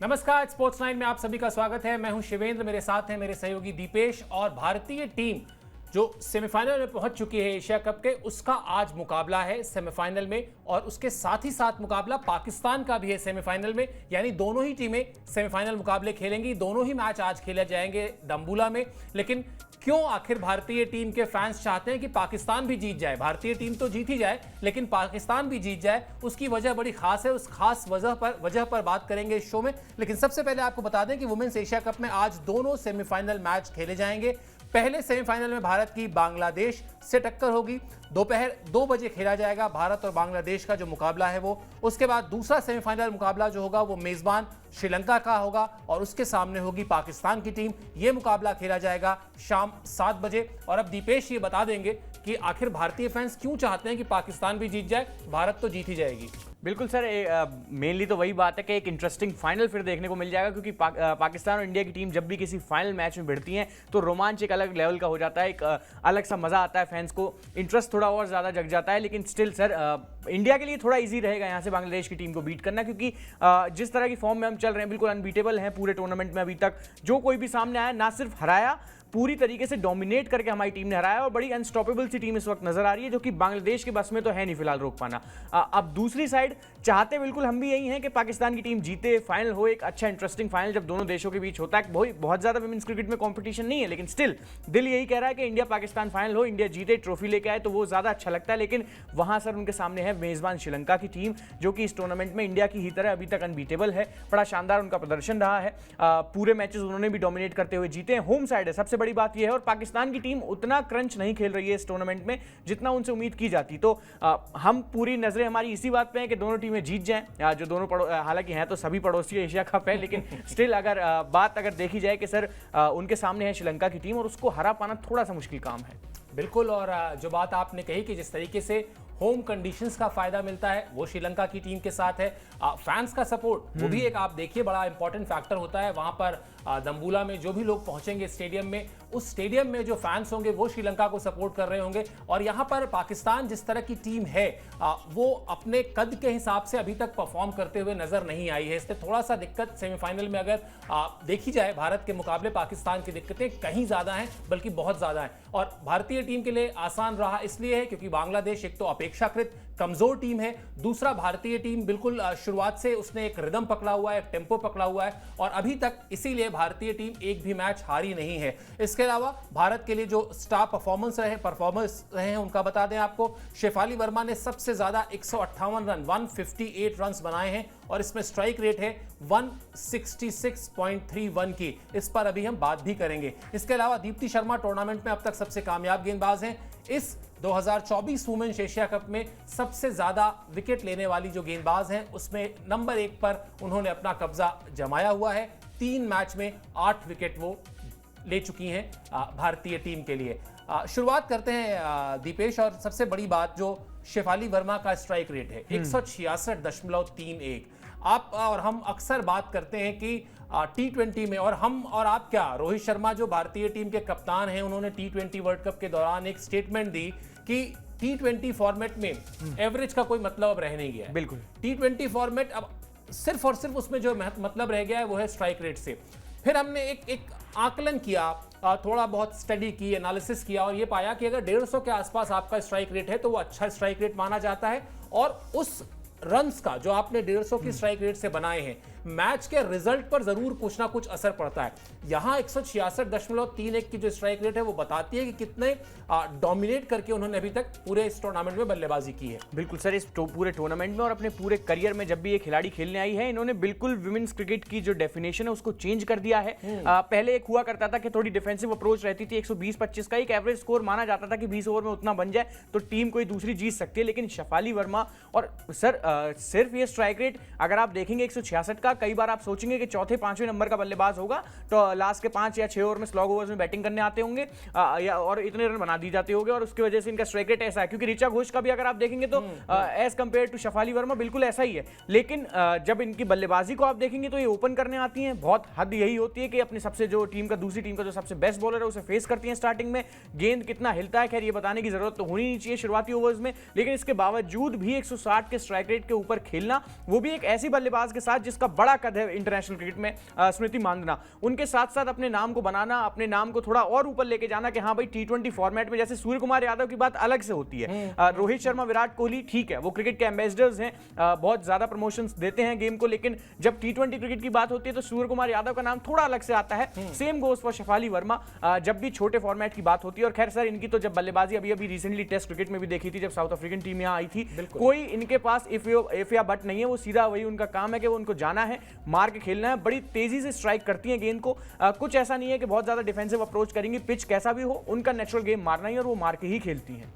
नमस्कार, स्पोर्ट्स 9 में आप सभी का स्वागत है। मैं हूं शिवेंद्र, मेरे साथ हैं मेरे सहयोगी दीपेश। और भारतीय टीम जो सेमीफाइनल में पहुंच चुकी है एशिया कप के, उसका आज मुकाबला है सेमीफाइनल में, और उसके साथ ही साथ मुकाबला पाकिस्तान का भी है सेमीफाइनल में। यानी दोनों ही टीमें सेमीफाइनल मुकाबले खेलेंगी। दोनों ही मैच आज खेले जाएंगे दम्बुला में। लेकिन क्यों आखिर भारतीय टीम के फैंस चाहते हैं कि पाकिस्तान भी जीत जाए? भारतीय टीम तो जीत ही जाए, लेकिन पाकिस्तान भी जीत जाए। उसकी वजह बड़ी खास है। उस खास वजह पर बात करेंगे इस शो में। लेकिन सबसे पहले आपको बता दें कि वुमेन्स एशिया कप में आज दोनों सेमीफाइनल मैच खेले जाएंगे। पहले सेमीफाइनल में भारत की बांग्लादेश से टक्कर होगी। दोपहर 2 बजे खेला जाएगा भारत और बांग्लादेश का जो मुकाबला है वो। उसके बाद दूसरा सेमीफाइनल मुकाबला जो होगा वो मेजबान श्रीलंका का होगा और उसके सामने होगी पाकिस्तान की टीम। ये मुकाबला खेला जाएगा शाम 7 बजे। और अब दीपेश ये बता देंगे कि आखिर भारतीय फैंस क्यों चाहते हैं कि पाकिस्तान भी जीत जाए? भारत तो जीत ही जाएगी। बिल्कुल सर, मेनली तो वही बात है कि एक इंटरेस्टिंग फाइनल फिर देखने को मिल जाएगा, क्योंकि पाकिस्तान और इंडिया की टीम जब भी किसी फाइनल मैच में भिड़ती हैं तो रोमांच एक अलग लेवल का हो जाता है। एक अलग सा मजा आता है, फैंस को इंटरेस्ट थोड़ा और ज़्यादा जग जाता है। लेकिन स्टिल सर, इंडिया के लिए थोड़ा इजी रहेगा यहाँ से बांग्लादेश की टीम को बीट करना, क्योंकि जिस तरह की फॉर्म में हम चल रहे हैं, बिल्कुल अनबीटेबल हैं पूरे टूर्नामेंट में। अभी तक जो कोई भी सामने आया, ना सिर्फ हराया, पूरी तरीके से डोमिनेट करके हमारी टीम ने हराया। और बड़ी अनस्टॉपेबल सी टीम इस वक्त नजर आ रही है, जो कि बांग्लादेश के बस में तो है नहीं फिलहाल रोक पाना। अब दूसरी साइड चाहते बिल्कुल हम भी यही हैं कि पाकिस्तान की टीम जीते, फाइनल हो, एक अच्छा इंटरेस्टिंग फाइनल जब दोनों देशों के बीच होता है। बहुत ज्यादा विमेंस क्रिकेट में कंपटीशन नहीं है, लेकिन स्टिल दिल यही कह रहा है कि इंडिया पाकिस्तान फाइनल हो, इंडिया जीते, ट्रॉफी लेके आए, तो वो ज्यादा अच्छा लगता है। लेकिन वहां सर उनके सामने है मेजबान श्रीलंका की टीम, जो कि इस टूर्नामेंट में इंडिया की ही तरह अभी तक अनबीटेबल है। बड़ा शानदार उनका प्रदर्शन रहा है। पूरे मैचेस उन्होंने भी डोमिनेट करते हुए जीते हैं। होम साइड है, सबसे बड़ी बात यह है। और पाकिस्तान की टीम उतना क्रंच नहीं खेल रही है इस टूर्नामेंट में जितना उनसे उम्मीद की जाती। तो हम पूरी नजरें हमारी इसी बात पे है कि दोनों टीमें जीत जाएं। जो दोनों हालांकि हैं तो सभी पड़ोसी एशिया कप है, लेकिन स्टिल अगर देखी जाए कि सर उनके सामने है श्रीलंका की टीम और उसको हरा पाना थोड़ा सा मुश्किल काम है। बिल्कुल। और जो बात आपने कही कि जिस तरीके से होम कंडीशंस का फायदा मिलता है वो श्रीलंका की टीम के साथ है। फैंस का सपोर्ट वो भी एक आप देखिए बड़ा इंपॉर्टेंट फैक्टर होता है। वहां पर दम्बुला में जो भी लोग पहुंचेंगे स्टेडियम में, उस स्टेडियम में जो फैंस होंगे वो श्रीलंका को सपोर्ट कर रहे होंगे। और यहां पर पाकिस्तान जिस तरह की टीम है वो अपने कद के हिसाब से अभी तक परफॉर्म करते हुए नजर नहीं आई है। इससे थोड़ा सा दिक्कत सेमीफाइनल में अगर देखी जाए, भारत के मुकाबले पाकिस्तान की दिक्कतें कहीं ज्यादा हैं, बल्कि बहुत ज्यादा हैं। और भारतीय टीम के लिए आसान रहा इसलिए है क्योंकि बांग्लादेश एक तो अपेक्षाकृत कमजोर टीम है, दूसरा भारतीय टीम बिल्कुल शुरुआत से उसने एक रिदम पकड़ा हुआ है, एक टेम्पो पकड़ा हुआ है, और अभी तक इसीलिए भारतीय टीम एक भी मैच हारी नहीं है। इसके अलावा भारत के लिए जो स्टार परफॉर्मर्स रहे हैं उनका बता दें आपको। शेफाली वर्मा ने सबसे ज्यादा 158 रन 158 रन बनाए हैं और इसमें स्ट्राइक रेट है 166.31 की। इस पर अभी हम बात भी करेंगे। इसके अलावा दीप्ति शर्मा टूर्नामेंट में अब तक सबसे कामयाब गेंदबाज हैं। इस 2024 वुमेन्स एशिया कप में सबसे ज्यादा विकेट लेने वाली जो गेंदबाज हैं उसमें नंबर 1 पर उन्होंने अपना कब्जा जमाया हुआ है। 3 मैच में 8 विकेट वो ले चुकी हैं भारतीय टीम के लिए। शुरुआत करते हैं दीपेश, और सबसे बड़ी बात जो शेफाली वर्मा का स्ट्राइक रेट है 166.31। आप और हम अक्सर बात करते हैं कि T20 में, और हम और आप क्या, रोहित शर्मा जो भारतीय टीम के कप्तान हैं उन्होंने T20 वर्ल्ड कप के दौरान एक स्टेटमेंट दी कि T20 फॉर्मेट में एवरेज का कोई मतलब अब रह नहीं गया है। बिल्कुल, T20 फॉर्मेट अब सिर्फ और सिर्फ उसमें जो मतलब रह गया है वो है स्ट्राइक रेट से। फिर हमने एक आकलन किया, थोड़ा बहुत स्टडी की, एनालिसिस किया, और ये पाया कि अगर 150 के आसपास आपका स्ट्राइक रेट है तो वो अच्छा स्ट्राइक रेट माना जाता है। और उस रन्स का जो आपने 150 की स्ट्राइक रेट से बनाए हैं, मैच के रिजल्ट पर जरूर कुछ ना कुछ असर पड़ता है। यहां 166.31 की जो स्ट्राइक रेट है वो बताती है कि कितने डोमिनेट करके उन्होंने अभी तक पूरे इस टूर्नामेंट में बल्लेबाजी की है। बिल्कुल सर, इस पूरे टूर्नामेंट में और अपने पूरे करियर में जब भी ये खिलाड़ी खेलने आई है, इन्होंने बिल्कुल विमेंस क्रिकेट की जो डेफिनेशन है उसको चेंज कर दिया है। पहले एक हुआ करता था कि थोड़ी डिफेंसिव अप्रोच रहती थी, 120-25 का एक एवरेज स्कोर माना जाता था कि 20 ओवर में उतना बन जाए तो टीम कोई दूसरी जीत सकती है। लेकिन शेफाली वर्मा, और सर सिर्फ ये स्ट्राइक रेट अगर आप देखेंगे 166 का, कई बार आप सोचेंगे कि चौथे 5वें नंबर का बल्लेबाज होगा तो लास्ट के 5 या 6 ओवर में स्लॉग ओवर्स में बैटिंग करने आते होंगे और इतने रन बना दी जाते होंगे, और उसकी वजह से इनका स्ट्राइक रेट ऐसा है। क्योंकि ऋचा घोष का भी अगर आप देखेंगे तो as compare to Shefali Verma बिल्कुल ऐसा ही है। लेकिन जब इनकी बल्लेबाजी को आप देखेंगे तो ये ओपन करने आती हैं, बहुत हद यही होती है कि अपने सबसे जो दूसरी टीम का जो सबसे बेस्ट बॉलर है उसे फेस करती हैं स्टार्टिंग में। गेंद कितना हिलता है खैर ये बताने की जरूरत तो होनी नहीं चाहिए शुरुआती ओवर्स में, लेकिन इसके बावजूद भी 160 के स्ट्राइक रेट के ऊपर खेलना, वो भी एक ऐसी बल्लेबाज के साथ जिसका बड़ा कद है इंटरनेशनल क्रिकेट में, स्मृति मांधना, उनके साथ साथ अपने नाम को बनाना, अपने नाम को थोड़ा और ऊपर लेके जाना कि हाँ भाई T20 फॉर्मेट में जैसे सूर्य कुमार यादव की बात अलग से होती है, रोहित शर्मा, विराट कोहली, ठीक है वो क्रिकेट के एम्बेसडर्स हैं, बहुत ज्यादा प्रमोशंस देते हैं गेम को, लेकिन जब T20 क्रिकेट की बात होती है तो सूर्य कुमार यादव का नाम थोड़ा अलग से आता है। Same goes for Shefali Verma जब भी छोटे फॉर्मेट की बात होती है। और खैर सर, इनकी तो जब बल्लेबाजी अभी अभी रिसेंटली टेस्ट क्रिकेट में भी देखी थी, जब साउथ अफ्रीकन टीम यहाँ आई थी, कोई इनके पास इफ या बट नहीं है, वो सीधा वही उनका काम है कि वो उनको जाना है, मार के खेलना है, बड़ी तेजी से स्ट्राइक करती है गेंद को, कुछ ऐसा नहीं है कि बहुत ज्यादा डिफेंसिव अप्रोच करेंगी, पिच कैसा भी हो उनका नेचुरल गेम मारना ही और वो मार के ही खेलती हैं।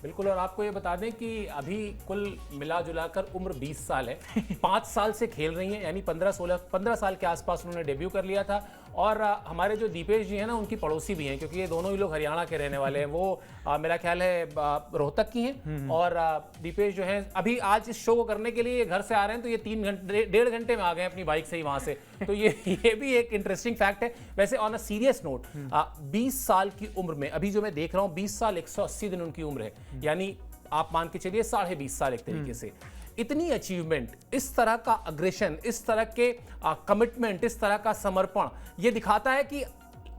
बिल्कुल। और आपको ये बता दें कि अभी कुल मिला जुलाकर उम्र 20 साल है, 5 साल से खेल रही हैं, यानी 15 साल के आसपास उन्होंने डेब्यू कर लिया था। और हमारे जो दीपेश जी हैं ना, उनकी पड़ोसी भी हैं, क्योंकि ये दोनों ही लोग हरियाणा के रहने वाले हैं। वो मेरा ख्याल है रोहतक की हैं, और दीपेश जो हैं अभी आज इस शो को करने के लिए ये घर से आ रहे हैं, तो ये 1.5 घंटे में आ गए अपनी बाइक से ही वहाँ से। तो ये भी एक इंटरेस्टिंग फैक्ट है। वैसे ऑन अ सीरियस नोट, 20 साल की उम्र में अभी जो मैं देख रहा हूँ, 20 साल 180 दिन उनकी उम्र है, यानी आप मान के चलिए 20.5 साल एक तरीके से। इतनी अचीवमेंट, इस तरह का अग्रेशन, इस तरह के कमिटमेंट, इस तरह का समर्पण, ये दिखाता है कि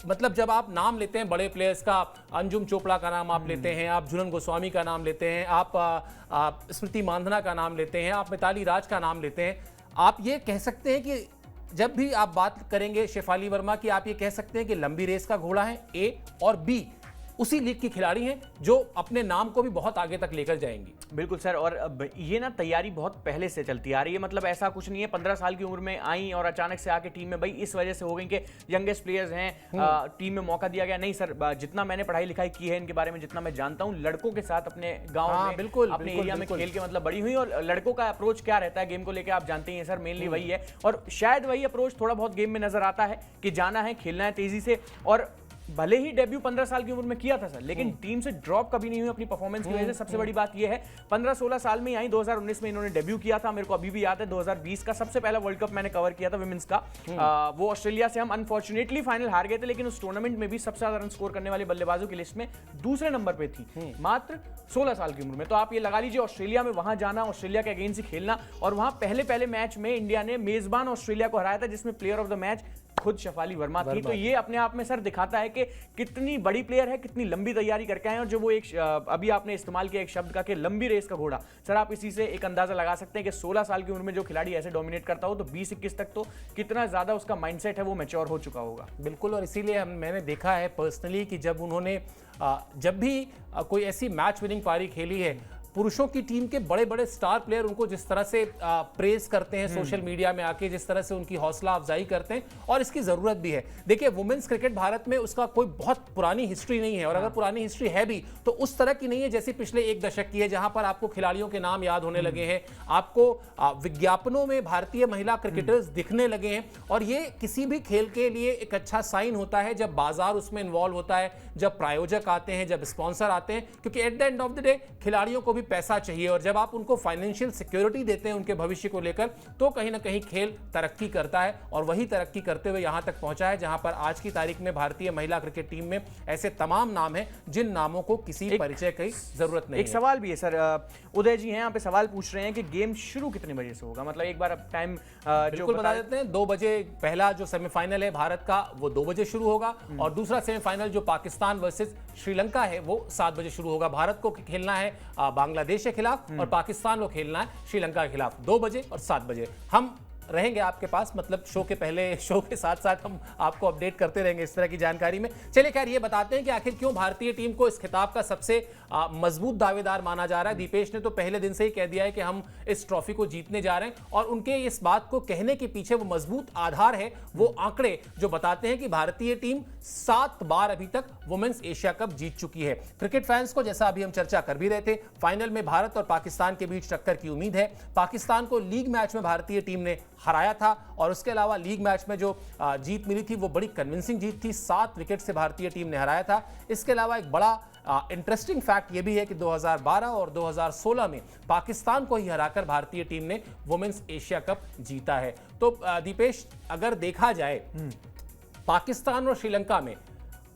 मतलब जब आप नाम लेते हैं बड़े प्लेयर्स का, अंजुम चोपड़ा का नाम आप लेते हैं, आप झूलन गोस्वामी का नाम लेते हैं, आप स्मृति मांधना का नाम लेते हैं, आप मिताली राज का नाम लेते हैं, आप ये कह सकते हैं कि जब भी आप बात करेंगे शेफाली वर्मा की, आप ये कह सकते हैं कि लंबी रेस का घोड़ा है, ए, और बी उसी लीग की खिलाड़ी हैं जो अपने नाम को भी बहुत आगे तक लेकर जाएंगी। बिल्कुल सर, और ये ना तैयारी बहुत पहले से चलती आ रही है, मतलब ऐसा कुछ नहीं है 15 साल की उम्र में आई और अचानक से आके टीम में, भाई इस वजह से हो गई कि यंगेस्ट प्लेयर्स हैं, टीम में मौका दिया गया। नहीं सर, जितना मैंने पढ़ाई लिखाई की है इनके बारे में, जितना मैं जानता हूँ, लड़कों के साथ अपने गाँव में, बिल्कुल, अपने एरिया में खेल के मतलब बड़ी हुई। और लड़कों का अप्रोच क्या रहता है गेम को लेकर, आप जानते हैं सर, मेनली वही है, और शायद वही अप्रोच थोड़ा बहुत गेम में नजर आता है कि जाना है, खेलना है तेजी से। और भले ही डेब्यू 15 साल की उम्र में किया था सर, लेकिन टीम से ड्रॉप कभी नहीं हुई अपनी परफॉर्मेंस की वजह से। सबसे बड़ी बात यह है 15-16 साल में आई, 2019 में इन्होंने डेब्यू किया था, मेरे को अभी भी याद है 2020 का सबसे पहला वर्ल्ड कप मैंने कवर किया था विमेंस का, वो ऑस्ट्रेलिया से हम अनफॉर्चुनेटली फाइनल हार गए थे, लेकिन उस टूर्नामेंट में भी सबसे ज्यादा रन स्कोर करने वाले बल्लेबाजों की लिस्ट में दूसरे नंबर पे थी, मात्र 16 साल की उम्र में। तो आप ये लगा लीजिए, ऑस्ट्रेलिया में वहां जाना, ऑस्ट्रेलिया के अगेंस्ट ही खेलना, और वहां पहले मैच में इंडिया ने मेजबान ऑस्ट्रेलिया को हराया था, जिसमें प्लेयर ऑफ द मैच खुद शेफाली वर्मा थी। तो ये अपने आप में सर दिखाता है कि कितनी बड़ी प्लेयर है, कितनी लंबी तैयारी करके आए हैं। और जो वो एक अभी आपने इस्तेमाल किया एक शब्द का कि लंबी रेस का घोड़ा, सर आप इसी से एक अंदाजा लगा सकते हैं कि 16 साल की उम्र में जो खिलाड़ी ऐसे डोमिनेट करता हो, तो 20-21 तक तो कितना ज्यादा उसका माइंडसेट है वो मैच्योर हो चुका होगा। बिल्कुल। और इसीलिए मैंने देखा है पर्सनली कि जब उन्होंने जब भी कोई ऐसी मैच विनिंग पारी खेली है, पुरुषों की टीम के बड़े बड़े स्टार प्लेयर उनको जिस तरह से प्रेज करते हैं सोशल मीडिया में आके, जिस तरह से उनकी हौसला अफजाई करते हैं, और इसकी ज़रूरत भी है। देखिए, वुमेन्स क्रिकेट भारत में उसका कोई बहुत पुरानी हिस्ट्री नहीं है, और अगर पुरानी हिस्ट्री है भी तो उस तरह की नहीं है जैसे पिछले एक दशक की है, जहां पर आपको खिलाड़ियों के नाम याद होने लगे हैं, आपको विज्ञापनों में भारतीय महिला क्रिकेटर्स दिखने लगे हैं। और ये किसी भी खेल के लिए एक अच्छा साइन होता है जब बाजार उसमें इन्वॉल्व होता है, जब प्रायोजक आते हैं, जब स्पॉन्सर आते हैं, क्योंकि at the end of the day खिलाड़ियों को भी पैसा चाहिए, और जब आप उनको फाइनेंशियल सिक्योरिटी देते हैं उनके भविष्य को लेकर, तो कहीं ना कहीं खेल तरक्की करता है। और वही तरक्की करते हुए यहां तक पहुंचा है जहां पर आज की तारीख में भारतीय महिला क्रिकेट टीम में ऐसे तमाम नाम हैं जिन नामों को किसी परिचय की जरूरत नहीं है। एक सवाल भी है सर, उदय जी हैं यहाँ पे सवाल पूछ रहे हैं कि गेम शुरू कितने बजे से होगा, मतलब एक बार अब टाइम बिल्कुल बता देते हैं। 2 बजे पहला जो सेमीफाइनल है भारत का, वो 2 बजे शुरू होगा, और दूसरा सेमीफाइनल जो पाकिस्तान वर्सेस श्रीलंका है वो 7 बजे शुरू होगा। भारत को खेलना है बांग्लादेश के खिलाफ, और पाकिस्तान को खेलना है श्रीलंका के खिलाफ। 2 बजे और 7 बजे हम रहेंगे आपके पास, मतलब शो के पहले, शो के साथ साथ हम आपको अपडेट करते रहेंगे इस तरह की जानकारी में। चलिए खैर ये बताते हैं कि आखिर क्यों भारतीय टीम को इस खिताब का सबसे मजबूत दावेदार माना जा रहा है। दीपेश ने तो पहले दिन से ही कह दिया है कि हम इस ट्रॉफी को जीतने जा रहे हैं, और उनके इस बात को कहने के पीछे वो मजबूत आधार है, वो आंकड़े जो बताते हैं कि भारतीय टीम 7 बार अभी तक वुमेन्स एशिया कप जीत चुकी है। क्रिकेट फैंस को, जैसा अभी हम चर्चा कर भी रहे थे, फाइनल में भारत और पाकिस्तान के बीच टक्कर की उम्मीद है। पाकिस्तान को लीग मैच में भारतीय टीम ने हराया था, और उसके अलावा लीग मैच में जो जीत मिली थी वो बड़ी कन्विंसिंग जीत थी, 7 विकेट से भारतीय टीम ने हराया था। इसके अलावा एक बड़ा इंटरेस्टिंग फैक्ट ये भी है कि 2012 और 2016 में पाकिस्तान को ही हराकर भारतीय टीम ने वुमेन्स एशिया कप जीता है। तो दीपेश, अगर देखा जाए पाकिस्तान और श्रीलंका में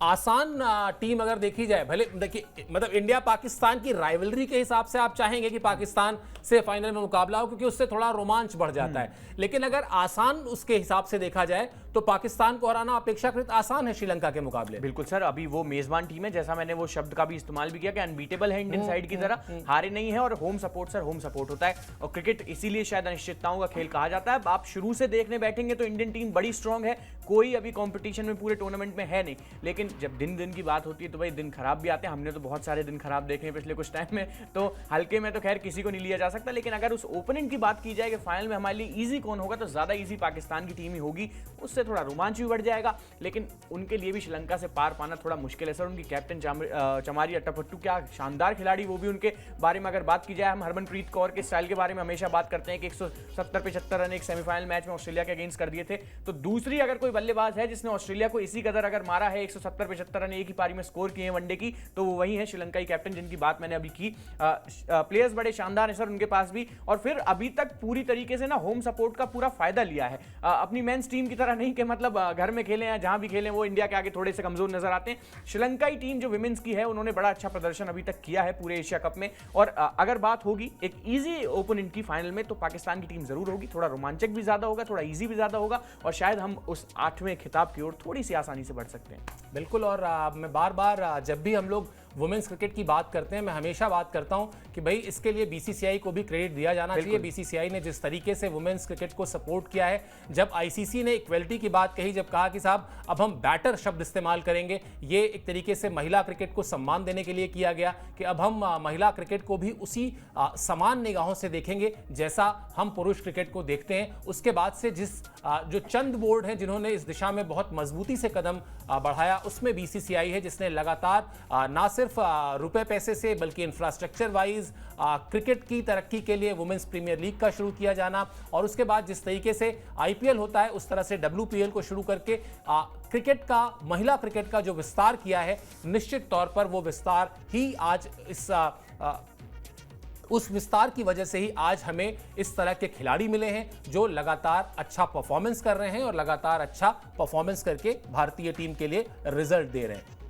आसान टीम अगर देखी जाए, भले देखिए मतलब इंडिया पाकिस्तान की राइवलरी के हिसाब से आप चाहेंगे कि पाकिस्तान से फाइनल में मुकाबला हो, क्योंकि उससे थोड़ा रोमांच बढ़ जाता है। लेकिन अगर आसान उसके हिसाब से देखा जाए तो पाकिस्तान को हराना अपेक्षाकृत आसान है श्रीलंका के मुकाबले। बिल्कुल सर, अभी वो मेजबान टीम है, जैसा मैंने वो शब्द का भी इस्तेमाल भी किया कि अनबीटेबल है इंडियन साइड की तरह, हारे नहीं है, और home support sir, home support होता है। और क्रिकेट इसीलिए शायद अनिश्चितताओं का खेल कहा जाता है। आप शुरू से देखने बैठेंगे तो इंडियन टीम बड़ी स्ट्रांग है, कोई अभी कंपटीशन में पूरे टूर्नामेंट में है नहीं। लेकिन जब दिन दिन की बात होती है तो भाई दिन खराब भी आते हैं। हमने तो बहुत सारे दिन खराब देखे हैं पिछले कुछ टाइम में, तो हल्के में तो खैर किसी को नहीं लिया जा सकता। लेकिन अगर उस ओपोनेंट की बात की जाए कि फाइनल में हमारे लिए ईजी कौन होगा, तो ज्यादा ईजी पाकिस्तान की टीम ही होगी, उससे थोड़ा रोमांच भी बढ़ जाएगा। लेकिन उनके लिए भी श्रीलंका से पार पाना थोड़ा मुश्किल है सर। उनकी कैप्टन चमारी अट्टापट्टू क्या शानदार खिलाड़ी, वो भी उनके बारे में अगर बात की जाए, हम हरमनप्रीत कौर के स्टाइल के बारे में हमेशा बात करते हैं कि 170-75 रन एक सेमीफाइनल मैच में ऑस्ट्रेलिया के अगेंस्ट कर दिए थे। तो दूसरी अगर कोई बल्लेबाज है जिसने ऑस्ट्रेलिया को इसी कदर अगर मारा है, 170-75 रन एक ही पारी में स्कोर किए हैं वनडे की, तो वो वही है श्रीलंकाई कैप्टन जिनकी बात मैंने अभी की। प्लेयर्स बड़े शानदार हैं सर उनके पास भी, और फिर अभी तक पूरी तरीके से ना होम सपोर्ट का पूरा फायदा लिया है। अपनी मेंस टीम की तरह नहीं कि मतलब घर में खेले या जहां भी खेले वो इंडिया के आगे थोड़े से कमजोर नजर आते हैं। श्रीलंकाई टीम जो विमेंस की है, उन्होंने बड़ा अच्छा प्रदर्शन अभी तक किया है पूरे एशिया कप में। और अगर बात होगी एक इजी ओपोनेंट की फाइनल में, तो पाकिस्तान की टीम जरूर होगी। थोड़ा रोमांचक भी ज्यादा होगा, थोड़ा इजी भी ज्यादा होगा, और शायद हम उस 8वें खिताब की ओर थोड़ी सी आसानी से बढ़ सकते हैं। बिल्कुल। और मैं बार बार जब भी हम लोग वुमेन्स क्रिकेट की बात करते हैं, मैं हमेशा बात करता हूं कि भाई इसके लिए बीसीसीआई को भी क्रेडिट दिया जाना चाहिए। बीसीसीआई ने जिस तरीके से वुमेन्स क्रिकेट को सपोर्ट किया है, जब आईसीसी ने इक्वलिटी की बात कही, जब कहा कि साहब अब हम बैटर शब्द इस्तेमाल करेंगे, ये एक तरीके से महिला क्रिकेट को सम्मान देने के लिए किया गया कि अब हम महिला क्रिकेट को भी उसी समान निगाहों से देखेंगे जैसा हम पुरुष क्रिकेट को देखते हैं। उसके बाद से जो चंद बोर्ड हैं जिन्होंने इस दिशा में बहुत मजबूती से कदम बढ़ाया, उसमें बीसीसीआई है, जिसने लगातार ना सिर्फ रुपए पैसे से बल्कि इंफ्रास्ट्रक्चर वाइज क्रिकेट की तरक्की के लिए वुमेन्स प्रीमियर लीग का शुरू किया जाना, और उसके बाद जिस तरीके से आईपीएल होता है उस तरह से डब्ल्यूपीएल को शुरू करके क्रिकेट का, महिला क्रिकेट का जो विस्तार किया है, निश्चित तौर पर वो विस्तार ही आज उस विस्तार की वजह से ही आज हमें इस तरह के खिलाड़ी मिले हैं जो लगातार अच्छा परफॉर्मेंस कर रहे हैं और लगातार अच्छा परफॉर्मेंस करके भारतीय टीम के लिए रिजल्ट दे रहे हैं।